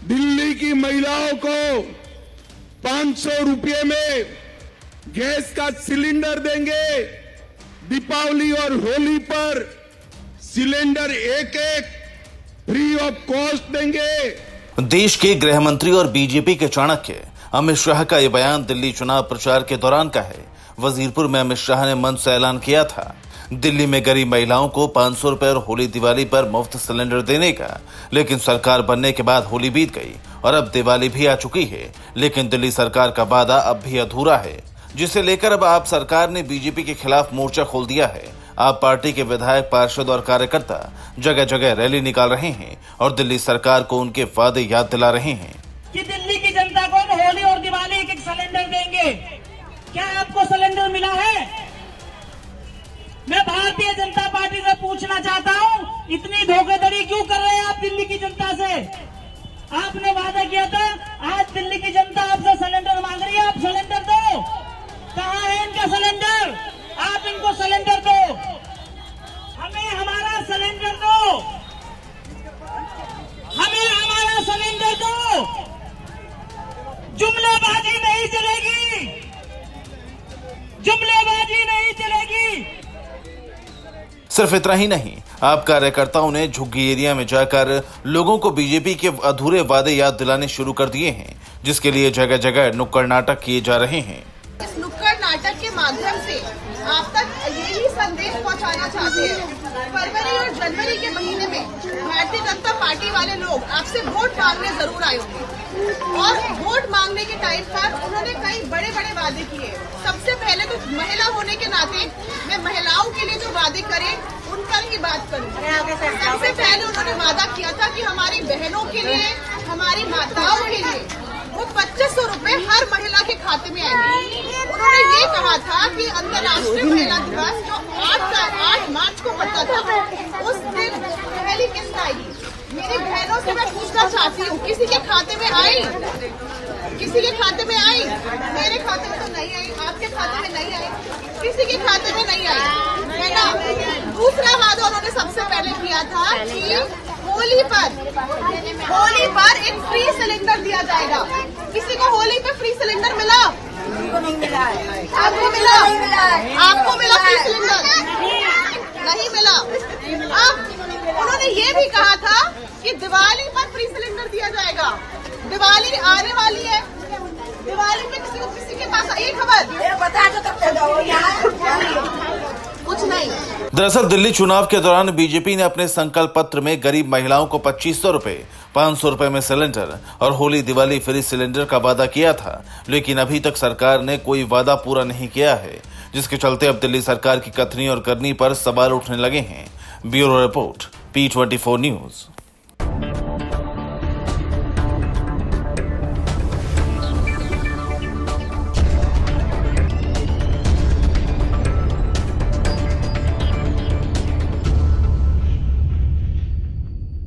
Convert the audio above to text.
दिल्ली की महिलाओं को 500 रुपये में गैस का सिलेंडर देंगे। दीपावली और होली पर सिलेंडर एक फ्री ऑफ कॉस्ट देंगे। देश के गृह मंत्री और बीजेपी के चाणक्य अमित शाह का यह बयान दिल्ली चुनाव प्रचार के दौरान का है। वजीरपुर में अमित शाह ने मंच से ऐलान किया था दिल्ली में गरीब महिलाओं को 500 रुपए और होली दिवाली पर मुफ्त सिलेंडर देने का। लेकिन सरकार बनने के बाद होली बीत गई और अब दिवाली भी आ चुकी है, लेकिन दिल्ली सरकार का वादा अब भी अधूरा है, जिसे लेकर अब आप सरकार ने बीजेपी के खिलाफ मोर्चा खोल दिया है। आप पार्टी के विधायक, पार्षद और कार्यकर्ता जगह जगह रैली निकाल रहे हैं और दिल्ली सरकार को उनके वादे याद दिला रहे हैं कि दिल्ली की जनता को होली और दिवाली एक सिलेंडर देंगे। क्या आपको सिलेंडर मिला है? मैं भारतीय जनता पार्टी से पूछना चाहता हूं, इतनी धोखाधड़ी क्यों कर रहे हैं आप दिल्ली की जनता से? आपने वादा किया था, आज दिल्ली की जनता आपसे सिलेंडर मांग रही है, आप सिलेंडर दो। कहां है इनका सिलेंडर? आप इनको सिलेंडर दो, हमें हमारा सिलेंडर दो, हमें हमारा सिलेंडर दो। जुमलेबाजी नहीं चलेगी, जुमलेबाजी नहीं चलेगी। सिर्फ इतना ही नहीं, आप कार्यकर्ताओं ने झुग्गी एरिया में जाकर लोगों को बीजेपी के अधूरे वादे याद दिलाने शुरू कर दिए हैं, जिसके लिए जगह जगह नुक्कड़ नाटक किए जा रहे हैं। इस नुक्कड़ नाटक के माध्यम से आप तक यही संदेश पहुंचाना चाहते हैं। फरवरी और जनवरी के महीने में भारतीय जनता पार्टी वाले लोग आपसे वोट मांगने जरूर आए होंगे और वोट मांगने के टाइम पर उन्होंने कई बड़े बड़े वादे किए। सबसे पहले तो महिला होने के नाते मैं महिलाओं के लिए जो वादे करे उनका ही बात करूं। सबसे पहले उन्होंने वादा किया था कि हमारी बहनों के लिए, हमारी माताओं के लिए वो 2500 रुपए हर महिला के खाते में आएंगे। उन्होंने ये कहा था कि अंतर्राष्ट्रीय महिला दिवस जो 8 मार्च को पड़ता था, उस दिन पहली किस्त आएगी। मेरी बहनों से मैं पूछना चाहती हूँ, किसी के खाते में आई? किसी के खाते में आई? मेरे खाते में तो नहीं आई, आपके खाते में नहीं आई, किसी के खाते में नहीं आई, है ना? दूसरा वादा उन्होंने सबसे पहले किया था कि होली पर एक फ्री सिलेंडर दिया जाएगा। किसी को होली पे फ्री सिलेंडर मिला? नहीं मिला है। आपको मिला? आपको मिला फ्री सिलेंडर? नहीं मिला। अब उन्होंने ये भी कहा था कि दिवाली पर फ्री सिलेंडर दिया जाएगा। दिवाली आने वाली है, दिवाली पे किसी के पास आई खबर? बता कुछ नहीं। दरअसल दिल्ली चुनाव के दौरान बीजेपी ने अपने संकल्प पत्र में गरीब महिलाओं को 2500 रुपए, 500 रुपए में सिलेंडर और होली दिवाली फ्री सिलेंडर का वादा किया था, लेकिन अभी तक सरकार ने कोई वादा पूरा नहीं किया है, जिसके चलते अब दिल्ली सरकार की कथनी और करनी पर सवाल उठने लगे हैं। Bureau report, P24 news.